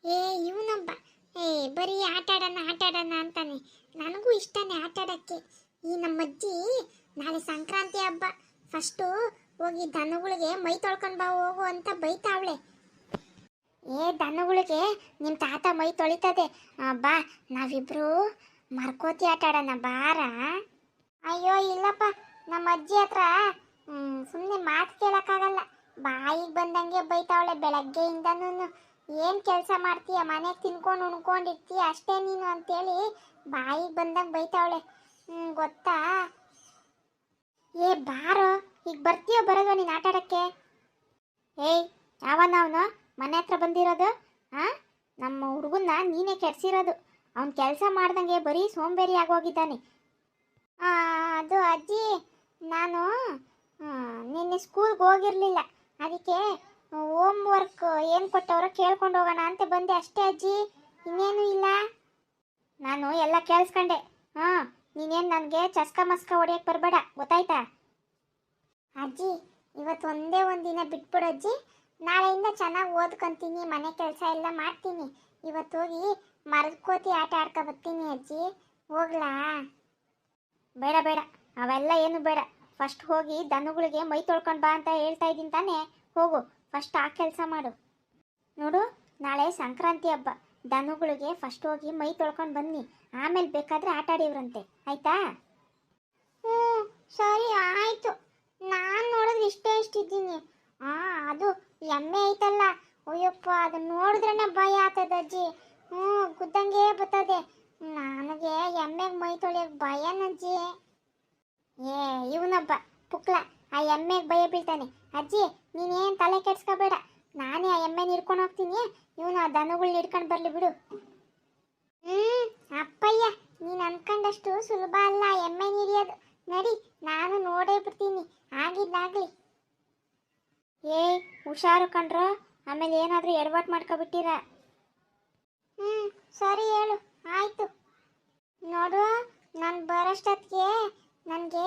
ಏ ಇವನೊಬ್ಬ, ಏ ಬರೀ ಆಟ ಆಡೋಣ ಅಂತಾನೆ. ನನಗೂ ಇಷ್ಟನೇ ಆಟ ಆಡೋಕ್ಕೆ. ಈ ನಮ್ಮ ಅಜ್ಜಿ ನಾಳೆ ಸಂಕ್ರಾಂತಿ ಹಬ್ಬ, ಫಸ್ಟು ಹೋಗಿ ದನಗಳಿಗೆ ಮೈ ತೊಳ್ಕೊಂಡು ಬಾ ಹೋಗು ಅಂತ ಬೈತಾವಳೆ. ಏ ದನಗಳಿಗೆ ನಿಮ್ಮ ತಾತ ಮೈ ತೊಳಿತದೆ, ಬಾ ನಾವಿಬ್ರು ಮರ್ಕೋತಿ ಆಟ ಆಡೋಣ ಬಾರ. ಅಯ್ಯೋ ಇಲ್ಲಪ್ಪ, ನಮ್ಮ ಅಜ್ಜಿ ಹತ್ರ ಸುಮ್ಮನೆ ಮಾತು ಕೇಳೋಕ್ಕಾಗಲ್ಲ. ಬಾಯಿಗೆ ಬಂದಂಗೆ ಬೈತಾವಳೆ ಬೆಳಗ್ಗೆಯಿಂದನೂ. ಏನು ಕೆಲಸ ಮಾಡ್ತೀಯ, ಮನೆಗೆ ತಿನ್ಕೊಂಡು ಉಣ್ಕೊಂಡಿರ್ತೀಯ ಅಷ್ಟೇ ನೀನು ಅಂತೇಳಿ ಬಾಯಿಗೆ ಬಂದಂಗೆ ಬೈತಾವಳೆ. ಗೊತ್ತಾ? ಏ ಬಾರೋ, ಈಗ ಬರ್ತೀಯೋ ಬರೋದು ನೀನು ಆಟ ಆಡೋಕ್ಕೆ? ಏಯ್ ಯಾವನವನು ಮನೆ ಹತ್ರ ಬಂದಿರೋದು? ಹಾಂ, ನಮ್ಮ ಹುಡುಗನ್ನ ನೀನೇ ಕೆಡ್ಸಿರೋದು. ಅವ್ನು ಕೆಲಸ ಮಾಡ್ದಂಗೆ ಬರೀ ಸೋಂಬೇರಿ ಆಗೋಗಿದ್ದಾನೆ. ಅದು ಅಜ್ಜಿ, ನಾನು ನಿನ್ನೆ ಸ್ಕೂಲ್ಗೆ ಹೋಗಿರಲಿಲ್ಲ, ಅದಕ್ಕೆ ಹೋಮ್ ವರ್ಕ್ ಏನು ಕೊಟ್ಟವರೋ ಕೇಳ್ಕೊಂಡು ಹೋಗೋಣ ಅಂತ ಬಂದೆ ಅಷ್ಟೇ ಅಜ್ಜಿ, ಇನ್ನೇನು ಇಲ್ಲ. ನಾನು ಎಲ್ಲ ಕೇಳಿಸ್ಕೊಂಡೆ. ಹಾಂ, ನೀನೇನು ನನಗೆ ಚಸ್ಕ ಮಸ್ಕ ಹೊಡೆಯೋಕ್ಕೆ ಬರಬೇಡ, ಗೊತ್ತಾಯ್ತಾ? ಅಜ್ಜಿ ಇವತ್ತು ಒಂದೇ ಒಂದು ದಿನ ಬಿಟ್ಬಿಡು ಅಜ್ಜಿ, ನಾಳೆಯಿಂದ ಚೆನ್ನಾಗಿ ಓದ್ಕೊಂತೀನಿ, ಮನೆ ಕೆಲಸ ಎಲ್ಲ ಮಾಡ್ತೀನಿ. ಇವತ್ತು ಹೋಗಿ ಮರಕೋತಿ ಆಟ ಆಡ್ಕೊ ಬರ್ತೀನಿ ಅಜ್ಜಿ, ಹೋಗ್ಲಾ? ಬೇಡ ಬೇಡ, ಅವೆಲ್ಲ ಏನು ಬೇಡ. ಫಸ್ಟ್ ಹೋಗಿ ದನಗಳಿಗೆ ಮೈ ತೊಳ್ಕೊಂಡು ಬಾ ಅಂತ ಹೇಳ್ತಾ ಇದ್ದೀನಿ ತಾನೇ, ಹೋಗು ಫಸ್ಟ್ ಆ ಕೆಲಸ ಮಾಡು. ನೋಡು, ನಾಳೆ ಸಂಕ್ರಾಂತಿ ಹಬ್ಬ, ದನಗಳಿಗೆ ಫಸ್ಟ್ ಹೋಗಿ ಮೈ ತೊಳ್ಕೊಂಡು ಬನ್ನಿ, ಆಮೇಲೆ ಬೇಕಾದರೆ ಆಟ ಆಡಿವ್ರಂತೆ, ಆಯ್ತಾ? ಹ್ಞೂ ಸರಿ ಆಯಿತು. ನಾನು ನೋಡಿದ್ರೆ ಇಷ್ಟಿದ್ದೀನಿ. ಅದು ಎಮ್ಮೆ ಐತಲ್ಲ, ಅಯ್ಯಪ್ಪ ಅದನ್ನ ನೋಡಿದ್ರೇ ಭಯ ಆಗ್ತದೆ ಅಜ್ಜಿ. ಗುದ್ದಂಗೆ ಬರ್ತದೆ. ನನಗೆ ಎಮ್ಮೆಗೆ ಮೈ ತೊಳೆಯೋಕೆ ಭಯನಜ್ಜಿ. ಏ ಇವನೊಬ್ಬ ಪುಕ್ಲ, ಆ ಎಮ್ಮೆಗೆ ಭಯ ಬೀಳ್ತಾನೆ. ಅಜ್ಜಿ ನೀನೇನು ತಲೆ ಕೆಡ್ಸ್ಕೋಬೇಡ, ನಾನೇ ಆ ಎಮ್ಮೆನ ಹಿಡ್ಕೊಂಡು ಹೋಗ್ತೀನಿ, ಇವನು ಆ ದನಗಳನ್ನ ಹಿಡ್ಕೊಂಡು ಬರಲಿ ಬಿಡು. ಅಪ್ಪಯ್ಯ, ನೀನು ಅನ್ಕೊಂಡಷ್ಟು ಸುಲಭ ಅಲ್ಲ ಎಮ್ಮೆನ ಹಿಡಿಯೋದು. ನಡಿ, ನಾನು ನೋಡೇ ಬಿಡ್ತೀನಿ, ಆಗಿದ್ದಾಗಲಿ. ಏ ಹುಷಾರು ಕಣ್ರೋ, ಆಮೇಲೆ ಏನಾದರೂ ಎಡವಟ್ಟು ಮಾಡ್ಕೊಬಿಟ್ಟಿರ. ಸರಿ ಹೇಳು, ಆಯಿತು. ನೋಡು, ನಾನು ಬರೋಷ್ಟೊತ್ತಿಗೆ ನನಗೆ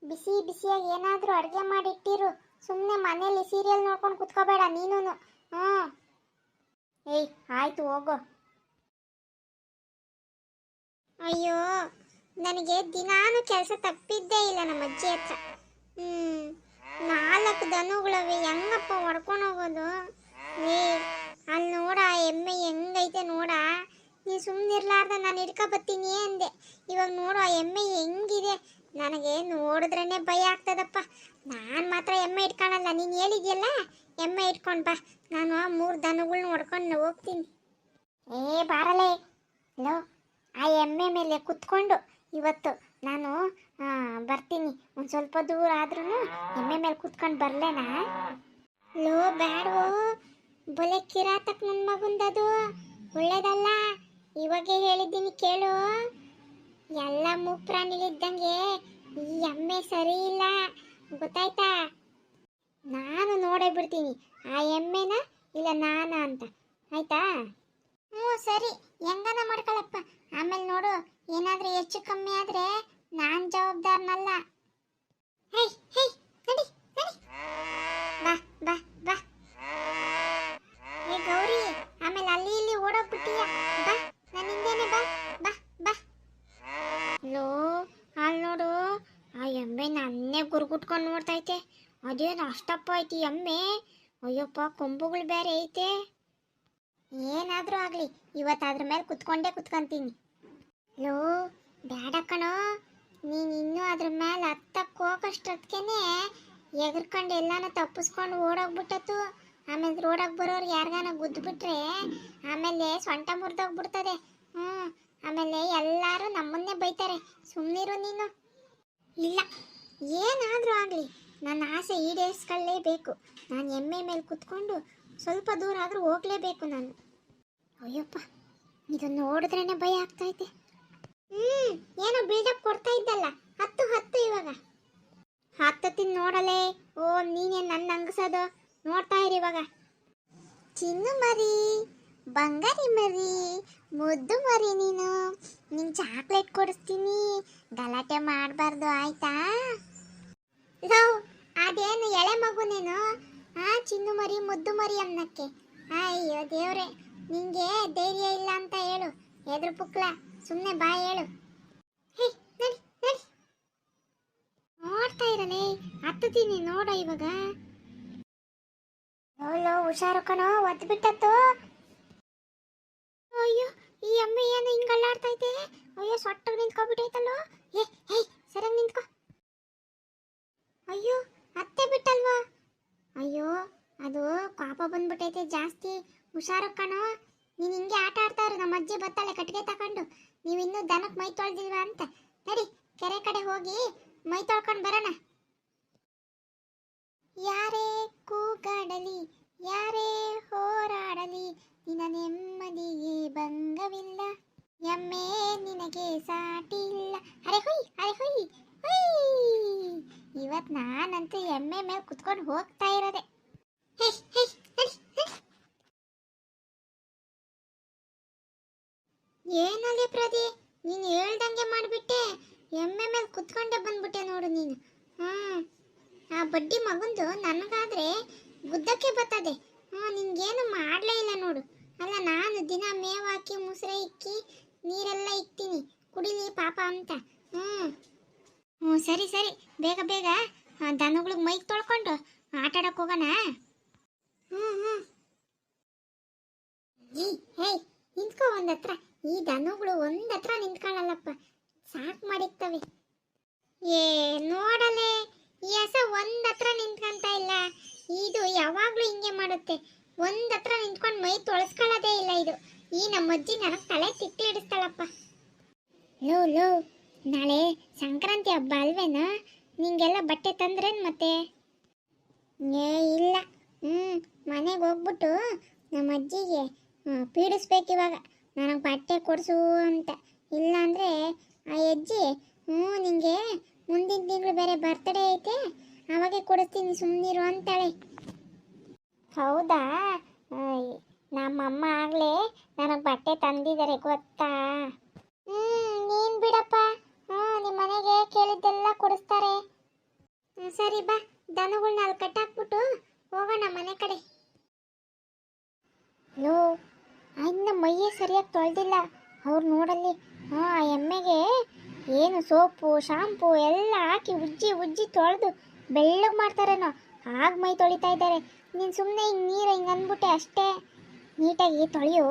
ಬಿಸಿ ಬಿಸಿಯಾಗಿ ಏನಾದರೂ ಅಡುಗೆ ಮಾಡಿಟ್ಟಿರು. ಸುಮ್ಮನೆ ಮನೇಲಿ ಸೀರಿಯಲ್ ನೋಡ್ಕೊಂಡು ಕುತ್ಕೋಬೇಡ ನೀನು. ಏಯ್ ಆಯಿತು, ಹೋಗೋ. ಅಯ್ಯೋ, ನನಗೆ ದಿನಾನು ಕೆಲಸ ತಪ್ಪಿದ್ದೇ ಇಲ್ಲ ನಮ್ಮ ಅಜ್ಜಿ ಹತ್ರ. 4 ದನಗಳವೆ, ಹೆಂಗಪ್ಪ ಹೊಡ್ಕೊಂಡು ಹೋಗೋದು? ಅಲ್ಲಿ ನೋಡ ಎಮ್ಮೆ ಹೆಂಗೈತೆ ನೋಡ. ನೀನು ಸುಮ್ಮನಿರ್ಲಾರ್ದ ನಾನು ಹಿಡ್ಕೊಬತ್ತೀನಿ ಅಂದೆ, ಇವಾಗ ನೋಡು ಆ ಎಮ್ಮೆ ಹೆಂಗಿದೆ. ನನಗೆ ನೋಡಿದ್ರೇ ಭಯ ಆಗ್ತದಪ್ಪ. ನಾನು ಮಾತ್ರ ಎಮ್ಮೆ ಇಟ್ಕೊಳಲ್ಲ, ನೀನು ಹೇಳಿದ್ಯಲ್ಲ ಎಮ್ಮೆ ಇಟ್ಕೊಂಡು ಬಾ, ನಾನು 3 ದನಗಳನ್ನ ಹೊಡ್ಕೊಂಡು ಹೋಗ್ತೀನಿ. ಬಾರಲೇ, ಹಲೋ, ಆ ಎಮ್ಮೆ ಮೇಲೆ ಕುತ್ಕೊಂಡು ಇವತ್ತು ನಾನು ಬರ್ತೀನಿ. ಒಂದು ಸ್ವಲ್ಪ ದೂರ ಆದ್ರೂ ಎಮ್ಮೆ ಮೇಲೆ ಕುತ್ಕೊಂಡು ಬರಲೇನಾ? ಲೋ ಬ್ಯಾಡೋ, ಬಲೆ ಕಿರಾತಕ್ ನನ್ನ ಮಗುಂದದು, ಒಳ್ಳೇದಲ್ಲ. ಇವಾಗೇ ಹೇಳಿದ್ದೀನಿ ಕೇಳು. ಎಲ್ಲ ಮೂಪ್ರಾಣಿಲಿದ್ದಂಗೆ ಈ ಎಮ್ಮೆ ಸರಿ ಇಲ್ಲ, ಗೊತ್ತಾಯ್ತಾ? ನಾನು ನೋಡೇ ಬಿಡ್ತೀನಿ ಆ ಎಮ್ಮೆನ ಇಲ್ಲ ನಾನ ಅಂತ, ಆಯ್ತಾ? ಸರಿ, ಹೆಂಗನ ಮಾಡ್ಕೊಳಪ್ಪ. ಆಮೇಲೆ ನೋಡು, ಏನಾದರೂ ಹೆಚ್ಚು ಕಮ್ಮಿ ಆದರೆ ನಾನು ಜವಾಬ್ದಾರನಲ್ಲ. ಹೇ ಹೇ, ನಡಿ ನಡಿ, ಬಾ ಬಾ ಬಾ. ಏ ಗೌರಿ, ಆಮೇಲೆ ಅಲ್ಲಿ ಇಲ್ಲಿ ಓಡೋಗ್ಬಿಟ್ಟಿಯ, ಬಾ ನನ್ನ ಹಿಂದೇನೆ ಬಾ ಬಾ ಬಾ. ಲೋ, ಅಲ್ಲಿ ನೋಡು, ಆ ಎಮ್ಮೆ ನನ್ನೇ ಗುರುಗುಟ್ಕೊಂಡು ನೋಡ್ತೈತೆ. ಅದೇನು ಅಷ್ಟಪ್ಪ ಐತಿ ಎಮ್ಮೆ, ಅಯ್ಯಪ್ಪ ಕೊಂಬುಗಳು ಬೇರೆ ಐತೆ. ಏನಾದರೂ ಆಗಲಿ, ಇವತ್ತು ಅದ್ರ ಮೇಲೆ ಕುತ್ಕೊಂತೀನಿ. ಲೋ ಬೇಡ ಕಣೋ, ನೀನು ಇನ್ನೂ ಅದ್ರ ಮೇಲೆ ಹತ್ತಕ್ಕೆ ಹೋಗೋಷ್ಟೊತ್ತಿಗೆ ಎಗರ್ಕೊಂಡು ಎಲ್ಲಾನ ತಪ್ಪಿಸ್ಕೊಂಡು ಓಡೋಗ್ಬಿಟ್ಟತು. ಆಮೇಲೆ ರೋಡಾಗಿ ಬರೋರು ಯಾರಿಗಾನ ಗುದ್ದುಬಿಟ್ರೆ ಆಮೇಲೆ ಸೊಂಟ ಮುರಿದೋಗ್ಬಿಡ್ತದೆ. ಆಮೇಲೆ ಎಲ್ಲರೂ ನಮ್ಮನ್ನೇ ಬೈತಾರೆ. ಸುಮ್ಮನಿರು ನೀನು. ಇಲ್ಲ, ಏನಾದರೂ ಆಗಲಿ ನನ್ನ ಆಸೆ ಈಡೇರಿಸ್ಕೊಳ್ಳೇಬೇಕು. ನಾನು ಎಮ್ಮೆ ಮೇಲೆ ಕುತ್ಕೊಂಡು ಸ್ವಲ್ಪ ದೂರ ಆದರೂ ಹೋಗಲೇಬೇಕು ನಾನು. ಅಯ್ಯಪ್ಪ, ಇದನ್ನು ನೋಡಿದ್ರೇ ಭಯ ಆಗ್ತೈತೆ. ಏನೋ ಬಿಲ್ಡಪ್ ಕೊಡ್ತಾ ಇದ್ದಲ್ಲ, ಹತ್ತು ಇವಾಗ ಹತ್ತತ್ತಿನ ನೋಡಲೇ. ಓ ನೀನೇನು ನನ್ನ ಅಂಗಸೋದು, ನೋಡ್ತಾ ಇರಿ ಇವಾಗ. ಚಿನ್ನು ಮರಿ, ಬಂಗಾರಿ ಮರಿ, ಮುದ್ದು ಮರಿ, ನಿಂಗೆ ಚಾಕ್ಲೇಟ್ ಕೊಡಿಸ್ತೀನಿ, ಗಲಾಟೆ ಮಾಡಬಾರ್ದು ಆಯ್ತಾ? ಲವ್, ಅದೇನು ಎಳೆ ಮಗುನೇನು ಚಿನ್ನು ಮರಿ ಮುದ್ದು ಮರಿ ಅನ್ನಕ್ಕೆ? ಅಯ್ಯೋ ದೇವ್ರೆ, ನಿಂಗೆ ಧೈರ್ಯ ಇಲ್ಲ ಅಂತ ಹೇಳು. ಎದ್ರು ಪುಕ್ಲ ಸುಮ್ಮನೆ ಬಾ ಹೇಳು. ಹೇ ನಡಿ ನಡಿ. ನೋಡ್ತಾ ಇರಲೇ ಹತ್ತತೀನಿ ನೋಡ ಇವಾಗ. ನೋಡ್ಲು ಹುಷಾರು ಕಣೋ, ಒದ್ದು ಬಿಟ್ಟತ್ತು. ಅಯ್ಯೋ ಈ ಎಮ್ಮೆ ಏನು ಹಿಂಗ್ ಅಲ್ಲಾಡ್ತೈತೆ. ಅಯ್ಯೋ ಸೊಟ್ಟಾಗಿ ನಿಂತ್ಕೊಬಿಟ್ಟೈತಲ್ಲೋ. ಹೇ ಸರಿಯಾಗಿ ನಿಂತ್ಕೊ. ಅಯ್ಯೋ ಅತ್ತೆ ಬಿಟ್ಟಲ್ವಾ. ಅಯ್ಯೋ ಅದು ಪಾಪ ಬಂದ್ಬಿಟ್ಟೈತೆ ಜಾಸ್ತಿ. ಹುಷಾರು ಕಣೋ. ನೀನು ಹಿಂಗೆ ಆಟ ಆಡ್ತಾವ್ರು. ನಮ್ಮ ಅಜ್ಜಿ ಬತ್ತಾಳೆ ಕಟ್ಟಿಗೆ ತಕೊಂಡು. ನೀವು ಇನ್ನೂ ದನಕ್ಕೆ ಮೈ ತೊಳ್ದಿಲ್ವಾ ಅಂತ. ನಡಿ ಕೆರೆ ಕಡೆ ಹೋಗಿ ಮೈ ತೊಳ್ಕೊಂಡು ಬರೋಣ. ಯಾರೇ ಕೂಗಾಡಲಿ ಯಾರೇ ಹೋರಾಡಲಿ ನಿನ್ನ ನೆಮ್ಮದಿಗೆ ಭಂಗವಿಲ್ಲ. ಎಮ್ಮೆ ನಿನಗೆ ಸಾಟಿ ಇಲ್ಲ. ಅರೆ ಹುಯ್ ಹುಯ್. ಇವತ್ತು ನಾನಂತೂ ಎಮ್ಮೆ ಮೇಲೆ ಕುತ್ಕೊಂಡು ಹೋಗ್ತಾ ಇರೋದೆ. ಏನಲ್ಲಿ ಪ್ರದಿ, ನೀನು ಹೇಳ್ದಂಗೆ ಮಾಡಿಬಿಟ್ಟೆ. ಎಮ್ಮೆ ಮೇಲೆ ಕುತ್ಕೊಂಡೆ ಬಂದ್ಬಿಟ್ಟೆ ನೋಡು ನೀನು. ಆ ಬಡ್ಡಿ ಮಗಂದು ನನಗಾದ್ರೆ ಗುದ್ದಕ್ಕೆ ಬರ್ತದೆ. ನಿನ್ಗೇನು ಮಾಡಲೇ ಇಲ್ಲ ನೋಡು. ಅಲ್ಲ ನಾನು ದಿನ ಮೇವು ಹಾಕಿ ಮುಸ್ರೆ ಇಕ್ಕಿ ನೀರೆಲ್ಲ ಇಕ್ತೀನಿ ಕುಡಿಲಿ ಪಾಪ ಅಂತ. ಸರಿ ಸರಿ, ಬೇಗ ಬೇಗ ದನಗಳಿಗೆ ಮೈಕ್ ತೊಳ್ಕೊಂಡು ಆಟ ಆಡಕ್ಕೆ ಹೋಗೋಣ. ಹೇ ನಿಂತ್ಕೋ ಒಂದತ್ರ. ಈ ದನಗಳು ಒಂದತ್ರ ನಿಂತ್ಕೊಳ್ಳಲ್ಲಪ್ಪ, ಸಾಕು ಮಾಡಿರ್ತವೆ. ನೋಡಲೇ ಈ ಹಸ ಒಂದತ್ರ ನಿಂತ್ಕೊಂತ ಇಲ್ಲ. ಇದು ಯಾವಾಗ್ಲೂ ಹಿಂಗೆ ಮಾಡುತ್ತೆ, ಒಂದತ್ರ ನಿಂತ್ಕೊಂಡು ಮೈ ತೊಳಸ್ಕೊಳ್ಳೋದೇ ಇಲ್ಲ ಇದು. ಈ ನಮ್ಮ ಅಜ್ಜಿ ನನಗೆ ತಲೆ ತಿಕ್ಲಿಡಿಸ್ತಾಳಪ್ಪ. ಲೋ ನಾಳೆ ಸಂಕ್ರಾಂತಿ ಹಬ್ಬ ಅಲ್ವೇನಾ? ನಿಂಗೆಲ್ಲ ಬಟ್ಟೆ ತಂದ್ರೇನು ಮತ್ತೆ? ಇಲ್ಲ. ಮನೆಗೆ ಹೋಗ್ಬಿಟ್ಟು ನಮ್ಮ ಅಜ್ಜಿಗೆ ಪೀಡಿಸ್ಬೇಕು ಇವಾಗ, ನನಗೆ ಬಟ್ಟೆ ಕೊಡಿಸು ಅಂತ. ಇಲ್ಲಾಂದರೆ ಆ ಅಜ್ಜಿ ನಿಂಗೆ ಮುಂದಿನ ತಿಂಗಳು ಬೇರೆ ಬರ್ತಡೇ ಐತೆ, ಅವಾಗೆ ಕೊಡಿಸ್ತೀನಿ ಸುಮ್ಮನಿರು ಅಂತಾಳೆ. ಹೌದಾ? ನಮ್ಮಮ್ಮ ಆಗಲೇ ನನಗೆ ಬಟ್ಟೆ ತಂದಿದ್ದಾರೆ ಗೊತ್ತಾ? ನೀನು ಬಿಡಪ್ಪ, ನಿಮ್ಮ ಮನೆಗೆ ಕೇಳಿದ್ದೆಲ್ಲ ಕೊಡಿಸ್ತಾರೆ. ಸರಿ ಬಾ, ದನಗಳನ್ನ ಅಲ್ಲಿ ಕಟ್ಟಾಕ್ಬಿಟ್ಟು ಹೋಗೋಣ ಮನೆ ಕಡೆ. ಲೋ ಇನ್ನು ಮೈಯೇ ಸರಿಯಾಗಿ ತೊಳೆದಿಲ್ಲ ಅವ್ರು ನೋಡಲ್ಲಿ. ಆ ಎಮ್ಮೆಗೆ ಏನು ಸೋಪು ಶಾಂಪು ಎಲ್ಲ ಹಾಕಿ ಉಜ್ಜಿ ತೊಳೆದು ಬೆಳ್ಳಗೆ ಮಾಡ್ತಾರೇನೋ ಆಗ ಮೈ ತೊಳಿತಾ ಇದ್ದಾರೆ. ನೀನು ಸುಮ್ಮನೆ ಹಿಂಗೆ ನೀರು ಹಿಂಗೆ ಅಂದ್ಬಿಟ್ಟೆ ಅಷ್ಟೇ. ನೀಟಾಗಿ ತೊಳೆಯೋ.